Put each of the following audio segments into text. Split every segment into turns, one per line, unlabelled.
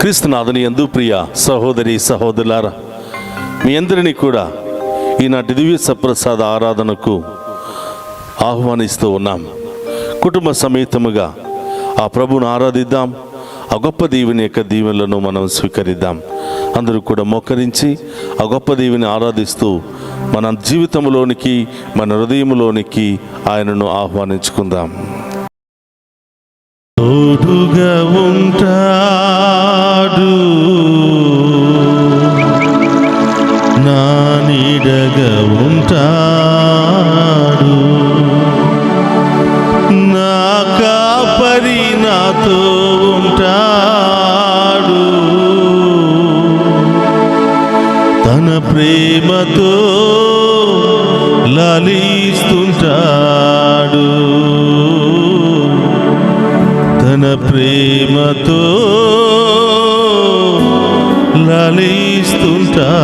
క్రీస్తునాథుని యందు ప్రియ సహోదరి సహోదరులారా, మీ అందరినీ కూడా ఈనాటి దివ్య సప్రసాద ఆరాధనకు ఆహ్వానిస్తూ ఉన్నాం. కుటుంబ సమేతముగా ఆ ప్రభువును ఆరాధిద్దాం. ఆ గొప్ప దీవెని యొక్క దీవెనలను మనం స్వీకరిద్దాం. అందరూ కూడా మోకరించి ఆ గొప్ప దీవెని ఆరాధిస్తూ మన జీవితంలోనికి, మన హృదయంలోనికి ఆయనను ఆహ్వానించుకుందాం. తోడుగా ఉంటాడు, నా నీడగా ఉంటాడు, నా కాపరి నాతో ఉంటాడు, తన ప్రేమతో లాలిస్తుంటాడు, తన ప్రేమతో లాలిస్తుంటాడు.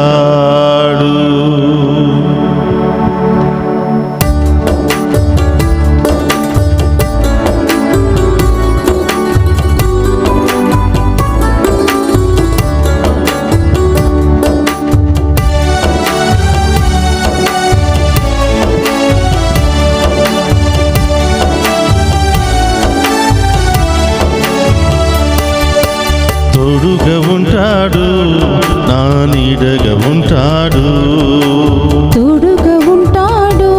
తోడుగా ఉంటాడు, నా నీడగా ఉంటాడు,
తోడుగా ఉంటాడు,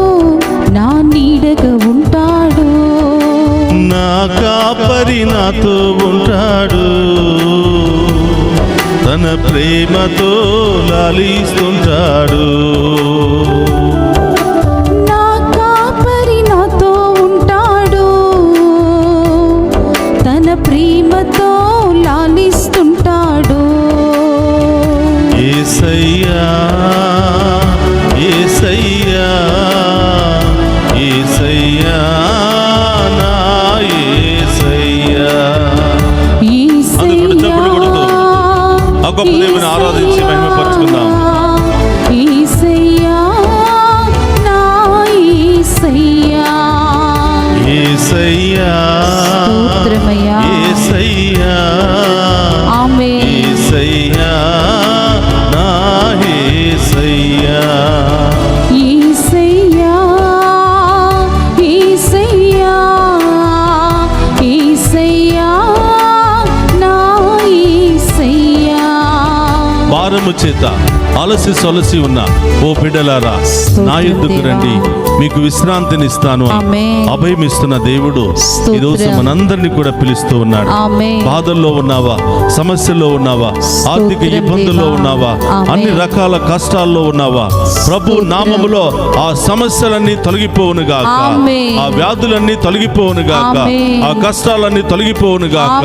నా నీడగా ఉంటాడు,
నా కాపరి నాతో ఉంటాడు, తన ప్రేమతో లాలిస్తుంటాడు,
నా కాపరి నాతో ఉంటాడు, తన ప్రేమతో లాలిస్తుంటాడు.
యేసయ్యా యేసయ్యా యేసయ్యా నా యేసయ్యా. అందరూ చప్పట్లు కొడుతూ ఆ గొప్ప దేవుని ఆరాధించి మహిమపరచుకుందాం.
యేసయ్యా నా యేసయ్యా,
యేసయ్యా
స్తోత్రమయ్యా,
యేసయ్యా
ఆమేన్,
యేసయ్యా నా యేసయ్యా.
యేసయ్యా యేసయ్యా యేసయ్యా నా యేసయ్యా.
భారము చేత అలసి సొలసి ఉన్న ఓ బిడ్డలారా, నా యొద్దకు రండి, మీకు విశ్రాంతినిస్తాను అని అభయమిస్తున్న దేవుడు ఈరోజు మనందరినీ కూడా పిలుస్తూ ఉన్నాడు. బాధల్లో ఉన్నావా, సమస్యల్లో ఉన్నావా, ఆర్థిక ఇబ్బందుల్లో ఉన్నావా, అన్ని రకాల కష్టాల్లో ఉన్నావా, ప్రభు నామములో ఆ సమస్యలన్నీ తొలగిపోవును గాక, ఆ వ్యాధులన్నీ తొలగిపోవును గాక, ఆ కష్టాలన్నీ తొలగిపోవును గాక,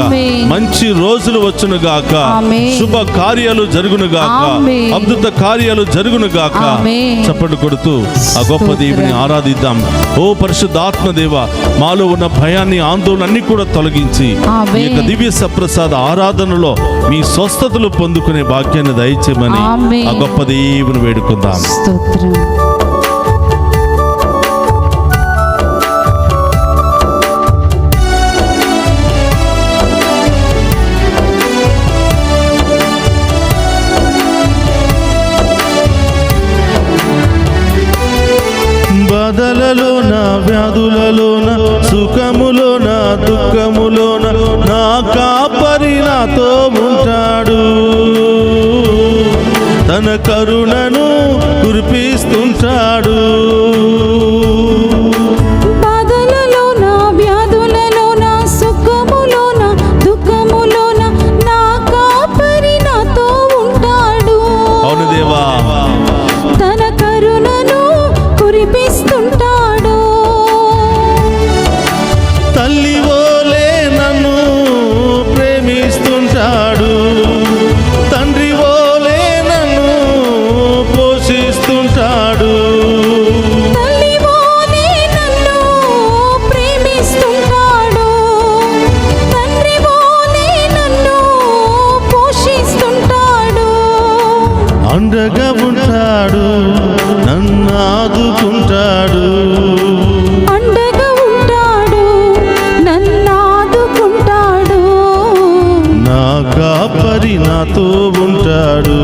మంచి రోజులు వచ్చును గాక, శుభ కార్యాలు జరుగును గాక, అద్భుత కార్యాలు జరుగును గాక. చప్పట్లు కొడుతూ ఆ గొప్ప దేవుని ఆరాధిద్దాం. ఓ పరిశుద్ధాత్మ దేవ, మాలో ఉన్న భయాన్ని, ఆందోళన అన్ని కూడా తొలగించి ఈ యొక్క దివ్య సప్రసాద ఆరాధనలో మీ స్వస్థతలు పొందుకునే భాగ్యాన్ని దయచేయమని ఆ గొప్ప దేవుని వేడుకుందాం.
స్తోత్రం.
బాధలలోన, వ్యాధులలోన, సుఖములోన, దుఃఖములోన నా కాపరి నాతో ఉంటాడు, తన కరుణను కురిపిస్తుంటాడు.
బాధలలోన, వ్యాధులలోన, సుఖములోన, దుఃఖములోన నా కాపరి నాతో ఉంటాడు.
అవును దేవా,
తన కరుణను కురిపిస్తుంటాడు.
తల్లి ఓలే నన్ను ప్రేమిస్తుంటాడు, తండ్రి ఓలే నన్ను పోషిస్తుంటాడు,
తల్లి ఓలే నన్ను ప్రేమిస్తుంటాడు, తండ్రి ఓలే నన్ను పోషిస్తుంటాడు.
అండగా ఉంటాడు, నన్ను ఆదుకుంటాడు,
అండగా ఉంటాడు, నన్ను ఆదుకుంటాడు.
నా కాపరి కాపరి నాతో ఉంటాడు,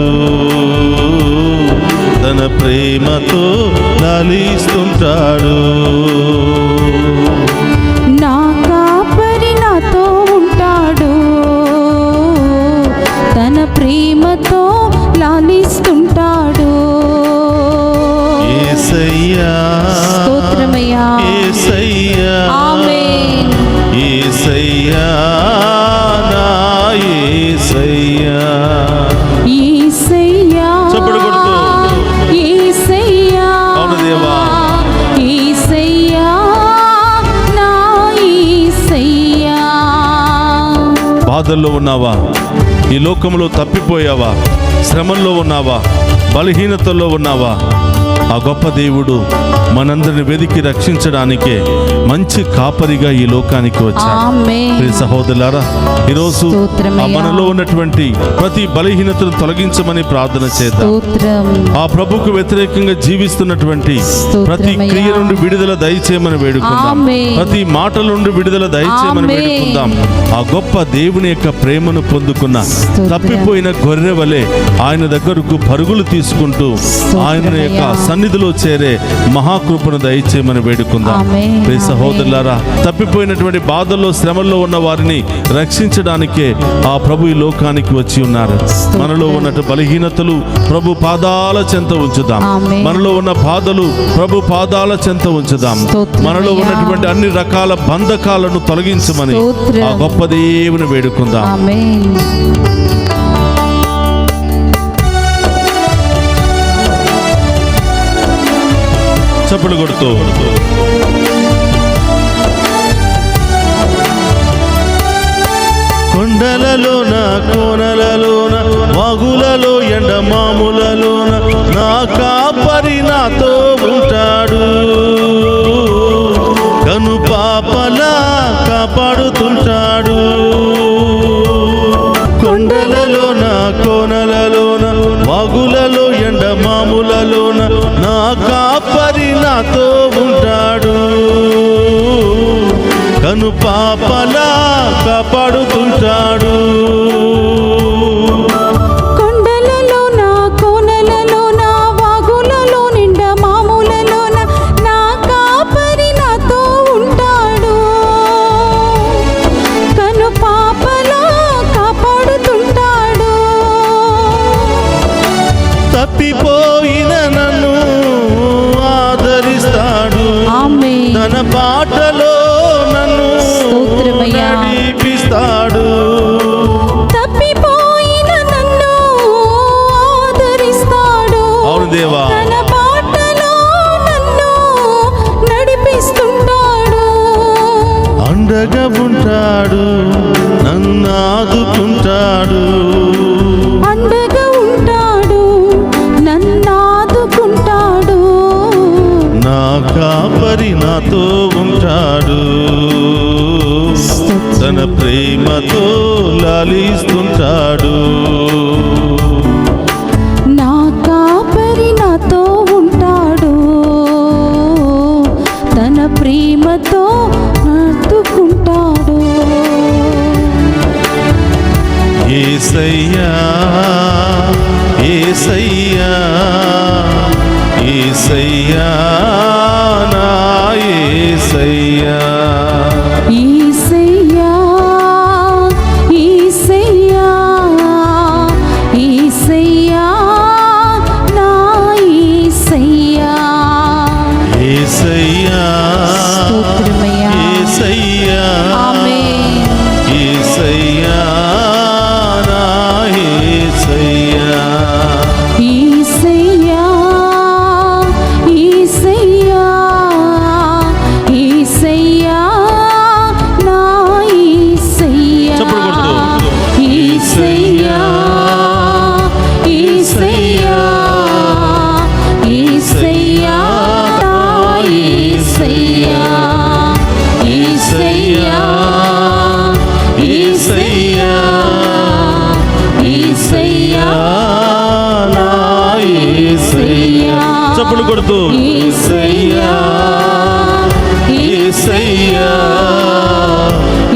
తన ప్రేమతో లాలిస్తుంటాడు.
నా కాపరి నాతో ఉంటాడు, తన ప్రేమతో లాలిస్తుంటాడు.
యేసయ్యా
స్తోత్రమయ్యా,
యేసయ్యా
ఆమేన్.
యేసయ్యా నా యేసయ్యా.
యేసయ్యా
చప్పట్లు కొడుతూ.
యేసయ్యా
అవును దేవా.
యేసయ్యా నా యేసయ్యా.
బాధల్లో ఉన్నావా? ఈ లోకంలో తప్పిపోయావా? శ్రమల్లో ఉన్నావా? బలహీనతల్లో ఉన్నావా? ఆ గొప్ప దేవుడు మనందరిని వెదికి రక్షించడానికే మంచి కాపరిగా ఈ లోకానికి వచ్చాడు.
ఆమేన్.
ప్రియ సహోదరులారా, ఈరోజు
స్తోత్రమయ్యా.
ఆ మనలో ఉన్నటువంటి ప్రతి బలహీనతను తొలగించమని ప్రార్థన చేద్దాం.
స్తోత్రం.
ఆ ప్రభుకు వ్యతిరేకంగా జీవిస్తున్నటువంటి ప్రతి
స్తోత్రమయ్యా.
క్రియ నుండి విడుదల దయచేయమని వేడుకుందాం.
ఆమేన్.
ప్రతి మాటల నుండి విడుదల దయచేయమని
ఆమేన్.
వేడుకుందాం. ఆ గొప్ప దేవుని యొక్క ప్రేమను పొందుకున్న
స్తోత్రం.
తప్పిపోయిన గొర్రె వలె ఆయన దగ్గరకు పరుగులు తీసుకుంటూ ఆయన యొక్క సన్నిధిలో చేరే మహాకృపను దయచేయమని వేడుకుందాం.
ఆమేన్.
ప్రియ సహోదరులారా, తప్పిపోయినటువంటి బాధల్లో శ్రమల్లో ఉన్న వారిని రక్షించడానికే ఆ ప్రభు ఈ లోకానికి వచ్చి ఉన్నారు. మనలో ఉన్నట్టు బలహీనతలు ప్రభు పాదాల చెంత ఉంచుదాం.
ఆమేన్.
మనలో ఉన్న బాధలు ప్రభు పాదాల చెంత ఉంచుదాం.
స్తోత్రమయ్యా.
మనలో ఉన్నటువంటి అన్ని రకాల బంధకాలను తొలగించమని
స్తోత్రం.
ఆ గొప్ప దేవుని వేడుకుందాం.
ఆమేన్.
చప్పట్లు కొడుతూ. కొండలలోన కోనలలోన వాగులలో ఎండమాములలోన నా కాపరి నాతో ఉంటాడు, కను పాపలా కాపాడుతుంటాడు. కొండలలోన కోనలలోన వాగులలో ఎండమాములలోన నా కాపరి నాతో ఉంటాడు, కను పాపలా కాపాడుతుంటాడు.
కొండలలోన కోనలలోన వాగులలో నిండా మామూలలోన నా కాపరి నాతో ఉంటాడు, కను పాపలా కాపాడుతుంటాడు.
తప్పిపోయిన నన్ను ఆదరిస్తాడు,
ఆమేన్.
తన బాటలో నన్ను
స్తోత్రమయ్యా.
నడిపిస్తాడు.
తప్పిపోయిన నన్ను ఆదరిస్తాడు,
అవును దేవా.
తన బాటలో నన్ను నడిపిస్తుంటాడు.
అండగా ఉంటాడు, నన్ను ఆదుకుంటాడు.
అండగా ఉంటాడు, నన్ను ఆదుకుంటాడు.
నా కాపరి నాతో ఉంటాడు, తన ప్రేమతో లాలిస్తుంటాడు.
నా కాపరి నాతో ఉంటాడు, తన ప్రేమతో ఆదుకుంటాడు.
యేసయ్యా యేసయ్యా యేసయ్యా నా యేసయ్యా.
యేసయ్యా యేసయ్యా యేసయ్యా నా యేసయ్యా.
యేసయ్యా
స్తోత్రమయ్యా.
యేసయ్యా
ఆమేన్.
యేసయ్యా నా యేసయ్యా.
యేసయ్యా యేసయ్యా యేసయ్యా నా యేసయ్యా.
చప్పట్లు కొడుతూ.
యేసయ్యా యేసయ్యా యేసయ్యా నా యేసయ్యా. యేసయ్యా యేసయ్యా యేసయ్యా నా యేసయ్యా.
చప్పట్లు కొడుతూ.
యేసయ్యా యేసయ్యా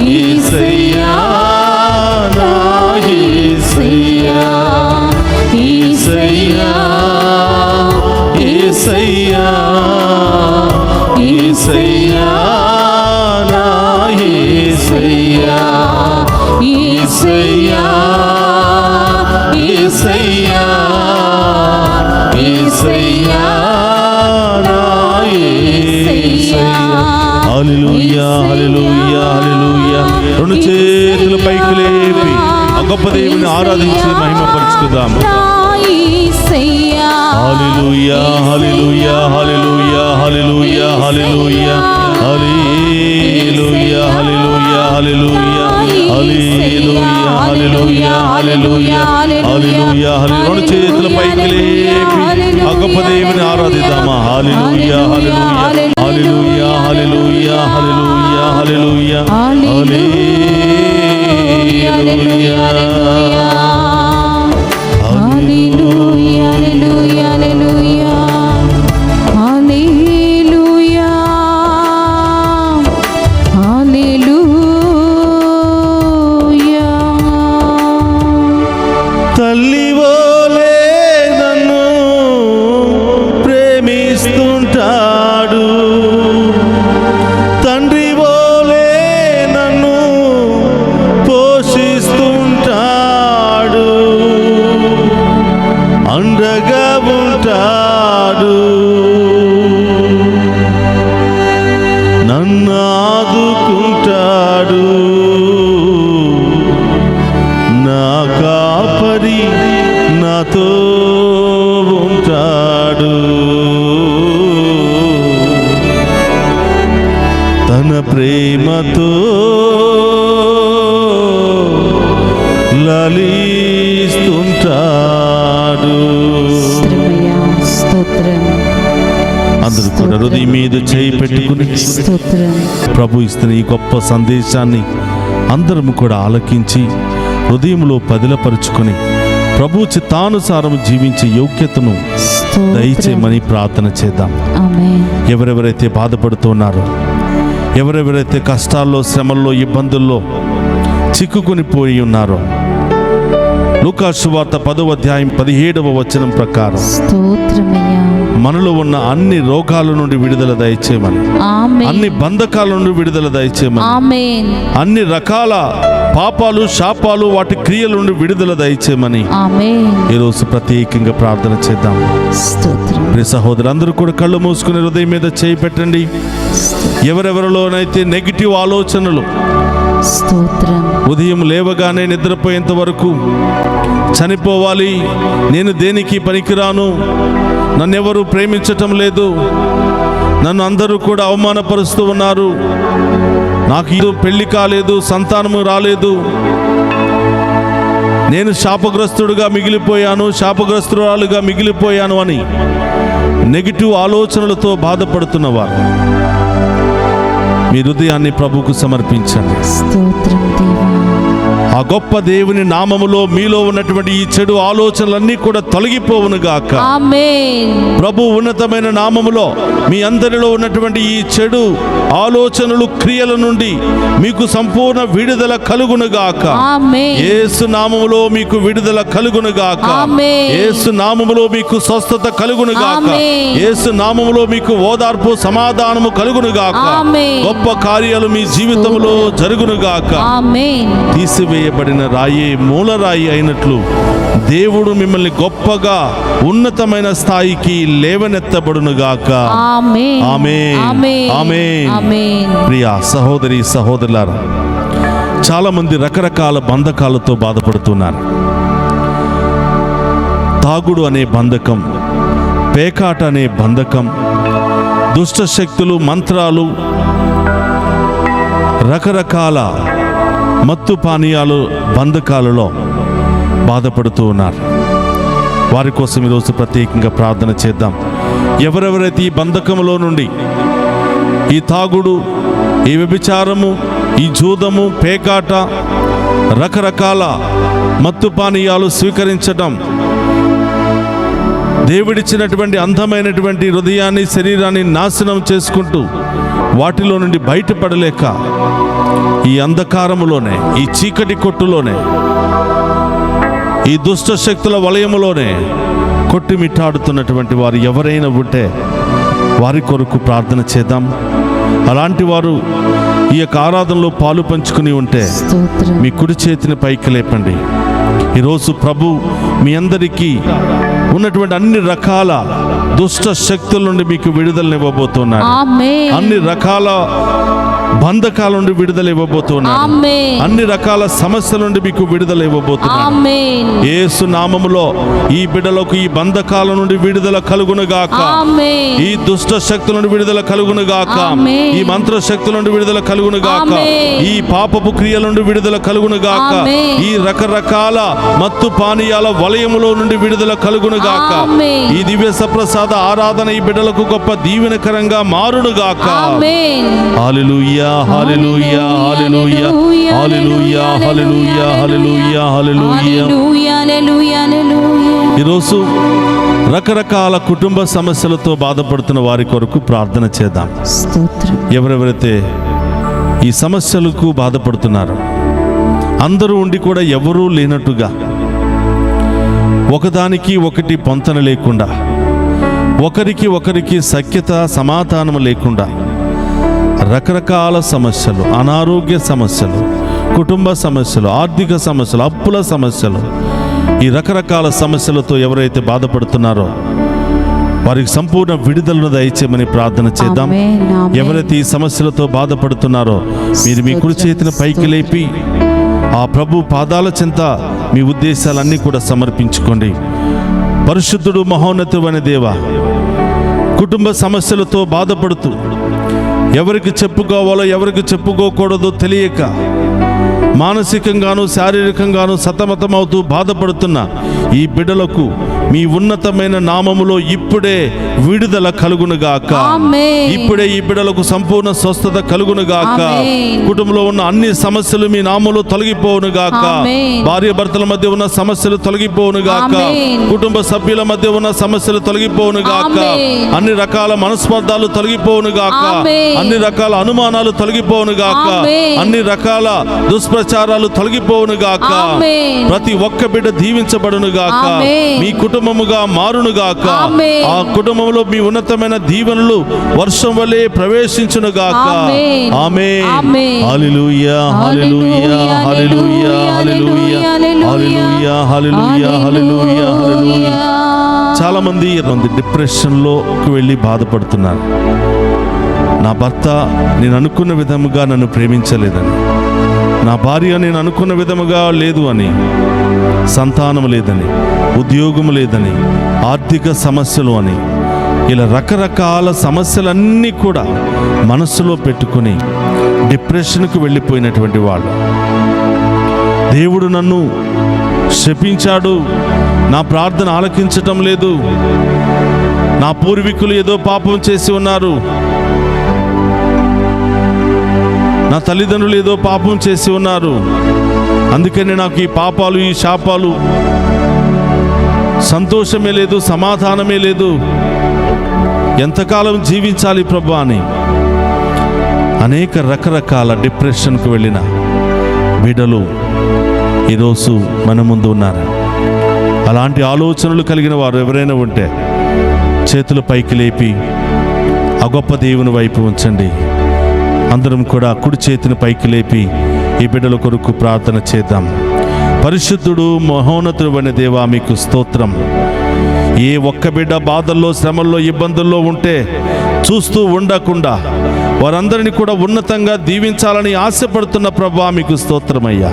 యేసయ్యా నా యేసయ్యా. యేసయ్యా యేసయ్యా నా యేసయ్యా.
హల్లెలూయా హల్లెలూయా హల్లెలూయా. రెండు చేతుల పైకి లేపి ఆ గొప్ప దేవుని ఆరాధించి మహిమపరుచుకుందాము. హల్లెలూయా హల్లెలూయా హల్లెలూయా హల్లెలూయా హల్లెలూయా హల్లెలూయా హల్లెలూయా హల్లెలూయా హల్లెలూయా హల్లెలూయా హల్లెలూయా హల్లెలూయా. రెండు చేతుల పైకి లేపి ఆ గొప్ప దేవుని ఆరాధిద్దామా. హల్లెలూయా హల్లెలూయా హల్లెలూయా హల్లెలూయా హల్లెలూయా హల్లెలూయా తల్లి వోలే నన్ను ప్రేమిస్తుంటాడు, తండ్రి వోలే నన్ను పోషిస్తుంటాడు, అండగా ఉంటాడు, నన్ను ఆదుకుంటాడు, నా కాపరి నాతో ఉంటాడు, తన ప్రేమతో లలిస్తుంటాడు. అందరూ కూడా హృదయం మీద చేయి పెట్టుకుని ప్రభు ఇస్తున్న ఈ గొప్ప సందేశాన్ని అందరం కూడా ఆలకించి హృదయంలో పదిలపరుచుకొని ప్రభు చిత్తానుసారం జీవించే యోగ్యతను దయచేయమని ప్రార్థన చేద్దాం. ఎవరెవరైతే బాధపడుతున్నారో, ఎవరెవరైతే కష్టాల్లో, శ్రమల్లో, ఇబ్బందుల్లో చిక్కుకొని పోయి ఉన్నారో, లూకా సువార్త 10వ అధ్యాయం 17వ వచనం ప్రకారం మనలో ఉన్న అన్ని రోగాల నుండి విడుదల దయచేయమని, అన్ని బంధకాల నుండి విడుదల దయచేయమని, అన్ని రకాల పాపాలు, శాపాలు, వాటి క్రియల నుండి విడుదల దయచేయమని ఈరోజు ప్రత్యేకంగా ప్రార్థన చేద్దాం. ప్రియ సహోదరులందరూ కూడా కళ్ళు మూసుకుని హృదయం మీద చేయి పెట్టండి. ఎవరెవరిలోనైతే నెగిటివ్ ఆలోచనలు ఉదయం లేవగానే నిద్రపోయేంత వరకు చనిపోవాలి, నేను దేనికి పనికిరాను, నన్నెవరు ప్రేమించటం లేదు, నన్ను అందరూ కూడా అవమానపరుస్తూ ఉన్నారు, నాకు ఇది పెళ్లి కాలేదు, సంతానము రాలేదు, నేను శాపగ్రస్తుడుగా మిగిలిపోయాను, శాపగ్రస్తురాలుగా మిగిలిపోయాను అని నెగిటివ్ ఆలోచనలతో బాధపడుతున్నవారు మీ హృదయాన్ని ప్రభువుకు సమర్పించండి. ఆ గొప్ప దేవుని నామములో మీలో ఉన్నటువంటి ఈ చెడు ఆలోచనలన్నీ కూడా తొలగిపోవును గాక. ప్రభు ఉన్నతమైన నామములో మీ అందరిలో ఉన్నటువంటి ఈ చెడు ఆలోచనలు, క్రియల నుండి మీకు సంపూర్ణ విడుదల కలుగును గాక. యేసు నామములో మీకు విడుదల కలుగును గాక. యేసు నామములో మీకు స్వస్థత కలుగును గాక. యేసు నామములో మీకు ఓదార్పు, సమాధానము కలుగును గాక. గొప్ప కార్యాలు మీ జీవితంలో జరుగును గాక. తీసివేయబడిన రాయి మూలరాయి అయినట్లు దేవుడు మిమ్మల్ని గొప్పగా ఉన్నతమైన స్థాయికి లేవనెత్తబడునుగాక. ప్రియ సహోదరి సహోదరులారా, చాలా మంది రకరకాల బంధకాలతో బాధపడుతున్నారు. తాగుడు అనే బంధకం, పేకాట అనే బంధకం, దుష్ట శక్తులు, మంత్రాలు, రకరకాల మత్తు పానీయాలు బంధకాలలో బాధపడుతూ ఉన్నారు. వారి కోసం ఈరోజు ప్రత్యేకంగా ప్రార్థన చేద్దాం. ఎవరెవరైతే ఈ బంధకంలో నుండి, ఈ తాగుడు, ఈ వ్యభిచారము, ఈ జూదము, పేకాట, రకరకాల మత్తు పానీయాలు స్వీకరించడం, దేవుడిచ్చినటువంటి అందమైనటువంటి హృదయాన్ని, శరీరాన్ని నాశనం చేసుకుంటూ వాటిలో నుండి బయటపడలేక ఈ అంధకారములోనే, ఈ చీకటి కొట్టులోనే, ఈ దుష్ట శక్తుల వలయములోనే కొట్టిమిట్టాడుతున్నటువంటి వారు ఎవరైనా ఉంటే వారి కొరకు ప్రార్థన చేద్దాం. అలాంటి వారు ఈ యొక్క ఆరాధనలో పాలు పంచుకుని ఉంటే మీ కుడి చేతిని పైకి లేపండి. ఈరోజు ప్రభు మీ అందరికీ ఉన్నటువంటి అన్ని రకాల దుష్ట శక్తుల నుండి మీకు విడుదలనివ్వబోతున్నారు.
ఆమేన్.
అన్ని రకాల బంధకాల నుండి విడుదల ఇవ్వబోతున్నారు.
ఆమేన్.
అన్ని రకాల సమస్యల నుండి మీకు విడుదల ఇవ్వబోతున్నారు.
ఆమేన్.
యేసు నామములో ఈ బిడ్డలకు ఈ బంధకాల నుండి విడుదల కలుగును గాక.
ఆమేన్.
ఈ దుష్ట శక్తుల నుండి విడుదల కలుగును గాక.
ఆమేన్.
ఈ మంత్ర శక్తుల నుండి విడుదల కలుగును గాక.
ఆమేన్.
ఈ పాపపు క్రియల నుండి విడుదల కలుగును గాక.
ఆమేన్.
ఈ రకరకాల మత్తు పానీయాల వలయములో నుండి విడుదల కలుగును గాక.
ఆమేన్.
ఈ దివ్య సప్రసాద ఆరాధన ఈ బిడ్డలకు గొప్ప దీవెనకరంగా మారును గాక.
ఆమేన్.
హల్లెలూయా, హల్లెలూయా, హల్లెలూయా, హల్లెలూయా, హల్లెలూయా, హల్లెలూయా, హల్లెలూయా.
హల్లెలూయా, హల్లెలూయా, హల్లెలూయా.
ఈరోజు రకరకాల కుటుంబ సమస్యలతో బాధపడుతున్న వారి కొరకు ప్రార్థన చేద్దాం.
స్తోత్రం.
ఎవరెవరైతే ఈ సమస్యలకు బాధపడుతున్నారో అందరూ ఉండి కూడా ఎవరూ లేనట్టుగా, ఒకదానికి ఒకటి పొంతన లేకుండా, ఒకరికి సఖ్యత సమాధానం లేకుండా, రకరకాల సమస్యలు, అనారోగ్య సమస్యలు, కుటుంబ సమస్యలు, ఆర్థిక సమస్యలు, అప్పుల సమస్యలు, ఈ రకరకాల సమస్యలతో ఎవరైతే బాధపడుతున్నారో వారికి సంపూర్ణ విడుదలను దయచేయమని ప్రార్థన చేద్దాం.
ఆమేన్, ఆమేన్.
ఎవరైతే ఈ సమస్యలతో బాధపడుతున్నారో మీరు మీ కుడి చేతిని పైకి లేపి ఆ ప్రభు పాదాల చెంత మీ ఉద్దేశాలన్నీ కూడా సమర్పించుకోండి. పరిశుద్ధుడు మహోన్నతుడైన దేవా, కుటుంబ సమస్యలతో బాధపడుతూ ఎవరికి చెప్పుకోవాలో ఎవరికి చెప్పుకోకూడదో తెలియక మానసికంగాను శారీరకంగాను సతమతమవుతూ బాధపడుతున్న ఈ బిడ్డలకు మీ ఉన్నతమైన నామములో ఇప్పుడే విడుదల కలుగునుగాక.
ఆమేన్.
ఇప్పుడే ఈ బిడ్డలకు సంపూర్ణ స్వస్థత కలుగునుగాక.
ఆమేన్.
కుటుంబంలో ఉన్న అన్ని సమస్యలు మీ నామములో తొలగిపోవునుగాక.
ఆమేన్.
భార్య భర్తల మధ్య ఉన్న సమస్యలు తొలగిపోవునుగాక.
ఆమేన్.
కుటుంబ సభ్యుల మధ్య ఉన్న సమస్యలు తొలగిపోవునుగాక.
ఆమేన్.
అన్ని రకాల మనస్పర్ధాలు తొలగిపోవునుగాక.
ఆమేన్.
అన్ని రకాల అనుమానాలు తొలగిపోవునుగాక.
ఆమేన్.
అన్ని రకాల దుష్ప్రచారాలు తొలగిపోవునుగాక.
ఆమేన్.
ప్రతి ఒక్క బిడ్డ దీవించబడునుగాక.
ఆమేన్.
మీ కుటుంబముగా మారునుగాక.
ఆమేన్.
ఆ కుటుంబంలో మీ ఉన్నతమైన దీవెనలు వర్షం వలె ప్రవేశించునుగాక.
ఆమేన్.
ఆమేన్.
ఆమేన్.
హల్లెలూయా, హల్లెలూయా, హల్లెలూయా, హల్లెలూయా, హల్లెలూయా, హల్లెలూయా, హల్లెలూయా, హల్లెలూయా. చాలా మంది డిప్రెషన్లోకి వెళ్ళి బాధపడుతున్నారు. నా భర్త నేను అనుకున్న విధముగా నన్ను ప్రేమించలేదని, నా భార్య నేను అనుకున్న విధముగా లేదు అని, సంతానం లేదని, ఉద్యోగం లేదని, ఆర్థిక సమస్యలు అని, ఇలా రకరకాల సమస్యలన్నీ కూడా మనస్సులో పెట్టుకుని డిప్రెషన్కు వెళ్ళిపోయినటువంటి వాళ్ళు, దేవుడు నన్ను శపించాడు, నా ప్రార్థన ఆలకించటం లేదు, నా పూర్వీకులు ఏదో పాపం చేసి ఉన్నారు, నా తల్లిదండ్రులు ఏదో పాపం చేసి ఉన్నారు, అందుకని నాకు ఈ పాపాలు ఈ శాపాలు, సంతోషమే లేదు, సమాధానమే లేదు, ఎంతకాలం జీవించాలి ప్రభా అని అనేక రకరకాల డిప్రెషన్కు వెళ్ళిన బిడ్డలు ఈరోజు మన ముందు ఉన్నారు. అలాంటి ఆలోచనలు కలిగిన వారు ఎవరైనా ఉంటే చేతుల పైకి లేపి ఆ గొప్ప దేవుని వైపు ఉంచండి. అందరం కూడా కుడి చేతిని పైకి లేపి ఈ బిడ్డల కొరకు ప్రార్థన చేద్దాం. పరిశుద్ధుడు మహోన్నతుడు అనే దేవా, మీకు స్తోత్రం. ఏ ఒక్క బిడ్డ బాధల్లో, శ్రమల్లో, ఇబ్బందుల్లో ఉంటే చూస్తూ ఉండకుండా వారందరినీ కూడా ఉన్నతంగా దీవించాలని ఆశపడుతున్న ప్రభువా, మీకు స్తోత్రమయ్యా.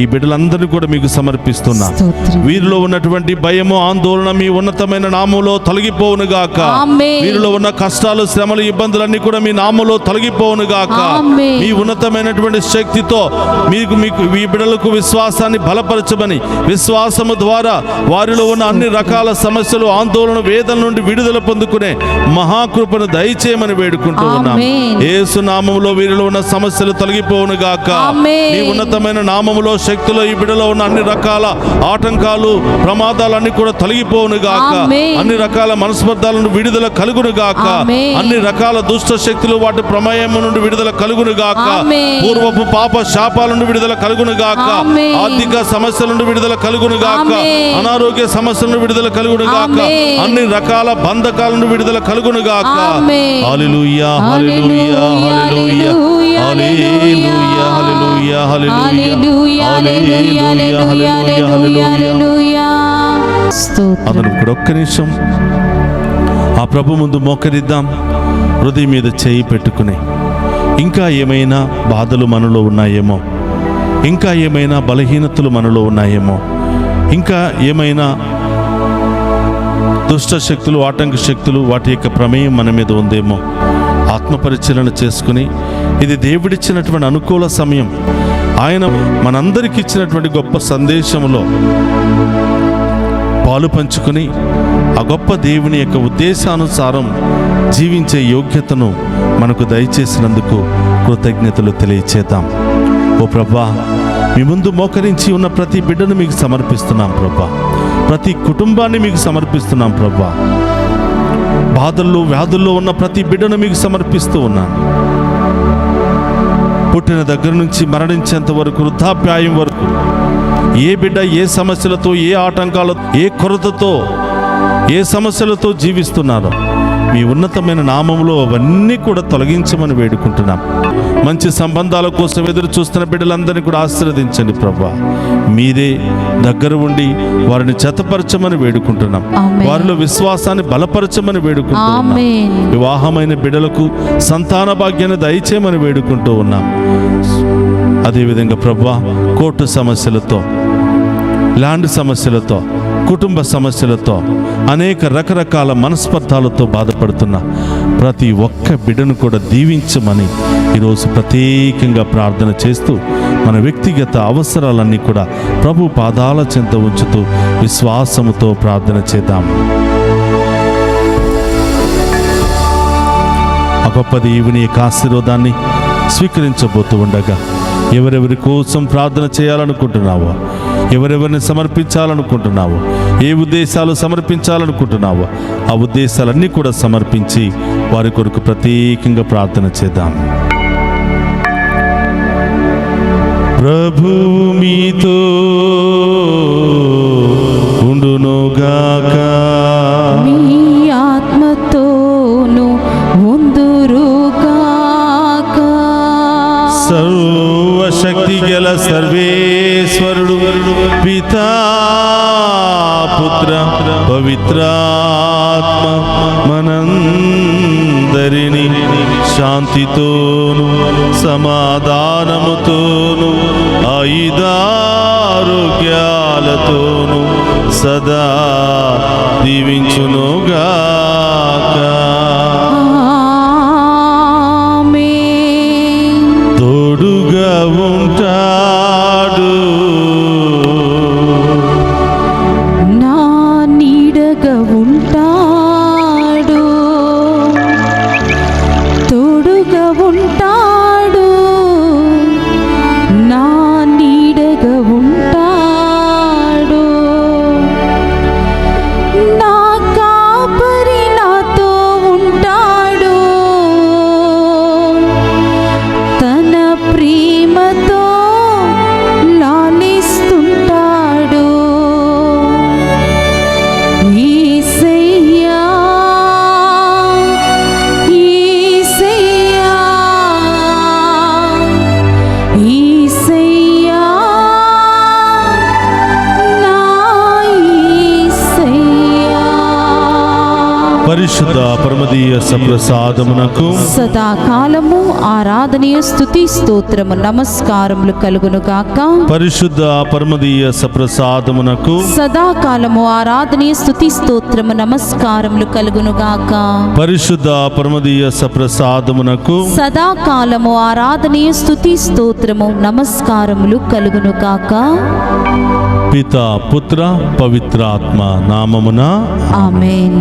ఈ బిడ్డలందరినీ కూడా మీకు సమర్పిస్తున్నా.
స్తోత్రం.
వీరిలో ఉన్నటువంటి భయము, ఆందోళన మీ ఉన్నతమైన నామములో తొలగిపోవునుగాక.
ఆమేన్.
వీరిలో ఉన్న కష్టాలు, శ్రమలు, ఇబ్బందులన్నీ కూడా మీ నామములో తొలగిపోవునుగాక.
ఆమేన్.
మీ ఉన్నతమైనటువంటి శక్తితో మీకు ఈ బిడ్డలకు విశ్వాసాన్ని బలపరచమని, విశ్వాసము ద్వారా వారిలో ఉన్న అన్ని రకాల సమస్యలు, ఆందోళన, వేదన నుండి విడుదల పొందుకునే మహాకృపను దయచేయమని వేడుకుంటూ ఉన్నాం.
ఆమేన్.
యేసు నామములో వీరిలో ఉన్న సమస్యలు తొలగిపోవునుగాక.
ఆమేన్.
మీ ఉన్నతమైన నామములో, శక్తిలో ఈ బిడ్డలో ఉన్న అన్ని రకాల ఆటంకాలు, ప్రమాదాలన్నీ కూడా తొలగిపోవునుగాక.
ఆమేన్.
అన్ని రకాల మనస్పర్ధాలను విడుదల కలుగునుగాక.
ఆమేన్.
అన్ని రకాల దుష్ట శక్తులు వాటి ప్రమేయము నుండి విడుదల కలుగునుగాక.
ఆమేన్.
పూర్వపు పాప శాపాల నుండి విడుదల కలుగునుగాక.
ఆమేన్.
ఆర్థిక సమస్యల నుండి విడుదల కలుగునుగాక.
ఆమేన్.
అనారోగ్య సమస్యల నుండి విడుదల కలుగునుగాక. కలుగును గాక.
ఆమేన్.
అన్ని రకాల బంధకాలను విడుదల కలుగును గాక.
ఆమేన్.
హల్లెలూయా హల్లెలూయా హల్లెలూయా హల్లెలూయా హల్లెలూయా హల్లెలూయా హల్లెలూయా హల్లెలూయా. అందరం కూడా ఒక్క నిమిషం ఆ ప్రభు ముందు మోకరిద్దాం. హృదయం మీద చేయి పెట్టుకుని, ఇంకా ఏమైనా బాధలు మనలో ఉన్నాయేమో, ఇంకా ఏమైనా బలహీనతలు మనలో ఉన్నాయేమో, ఇంకా ఏమైనా దుష్ట శక్తులు, ఆటంక శక్తులు, వాటి యొక్క ప్రమేయం మన మీద ఉందేమో ఆత్మపరిశీలన చేసుకుని, ఇది దేవుడిచ్చినటువంటి అనుకూల సమయం. ఆయన మనందరికి ఇచ్చినటువంటి గొప్ప సందేశంలో పాలు పంచుకొని ఆ గొప్ప దేవుని యొక్క ఉద్దేశానుసారం జీవించే యోగ్యతను మనకు దయచేసినందుకు కృతజ్ఞతలు తెలియచేద్దాం. ఓ ప్రభా, మీ ముందు మోకరించి ఉన్న ప్రతి బిడ్డను మీకు సమర్పిస్తున్నాం ప్రభా. ప్రతి కుటుంబాన్ని మీకు సమర్పిస్తున్నాం ప్రభా. బాధల్లో వ్యాధుల్లో ఉన్న ప్రతి బిడ్డను మీకు సమర్పిస్తూ ఉన్నాను. పుట్టిన దగ్గర నుంచి మరణించేంత వరకు, వృద్ధాప్యాయం వరకు, ఏ బిడ్డ ఏ సమస్యలతో, ఏ ఆటంకాలతో, ఏ కొరతతో, ఏ సమస్యలతో జీవిస్తున్నారో మీ ఉన్నతమైన నామంలో అవన్నీ కూడా తొలగించమని వేడుకుంటున్నాం. మంచి సంబంధాల కోసం ఎదురు చూస్తున్న బిడ్డలందరినీ కూడా ఆశీర్వదించండి ప్రభా. మీరే దగ్గర ఉండి వారిని జతపరచమని వేడుకుంటున్నాం. వారిలో విశ్వాసాన్ని బలపరచమని వేడుకుంటున్నాం. వివాహమైన బిడ్డలకు సంతాన భాగ్యాన్ని దయచేయమని వేడుకుంటూ ఉన్నాం. అదేవిధంగా ప్రభా, కోర్టు సమస్యలతో, ల్యాండ్ సమస్యలతో, కుటుంబ సమస్యలతో, అనేక రకరకాల మనస్పర్ధాలతో బాధపడుతున్న ప్రతి ఒక్క బిడ్డను కూడా దీవించమని ఈరోజు ప్రత్యేకంగా ప్రార్థన చేస్తూ, మన వ్యక్తిగత అవసరాలన్నీ కూడా ప్రభు పాదాల చెంత ఉంచుతూ విశ్వాసముతో ప్రార్థన చేద్దాం. ఆ గొప్ప దేవుని యొక్క ఆశీర్వాదాన్ని స్వీకరించబోతూ ఉండగా, ఎవరెవరి కోసం ప్రార్థన చేయాలనుకుంటున్నావో, ఎవరెవరిని సమర్పించాలనుకుంటున్నావో, ఏ ఉద్దేశాలు సమర్పించాలనుకుంటున్నావో ఆ ఉద్దేశాలన్నీ కూడా సమర్పించి వారి కొరకు ప్రత్యేకంగా ప్రార్థన చేద్దాం. ప్రభు మీతో ఉండునుగాక,
మీ ఆత్మతోను ఉందురుగాక.
సర్వశక్తి గల సర్వేశ్వరుడు పితా పుత్ర పవిత్రాత్మ మనందరినీ శాంతితోను సమాధానముతోను ఆయుధారోగ్యాలతోను సదా దీవించునుగాక. తోడుగా ఉంటాడు,
నా నీడగా ఉంటాడు, తోడుగా ఉంటాడు, నా నీడగా ఉంటాడు. నా కాపరి నాతో ఉంటాడు, తన ప్రేమతో లాలిస్తుంటాడు. యేసయ్యా, యేసయ్యా, యేసయ్యా, నా యేసయ్యా.
పరిశుద్ధ పరమదీయ సప్రసాదమునకు
సదాకాలము ఆరాధనీయ స్తుతి స్తోత్రము నమస్కారములు కలుగును గాక.
పరిశుద్ధ పరమదీయ సప్రసాదమునకు
సదాకాలము ఆరాధనీయ స్తుతి స్తోత్రము నమస్కారములు కలుగును గాక.
పరిశుద్ధ పరమదీయ సప్రసాదమునకు
సదాకాలము ఆరాధనీయ స్తుతి స్తోత్రము నమస్కారములు కలుగును గాక.
పితా పుత్ర పవిత్రాత్మ నామమున
ఆమేన్.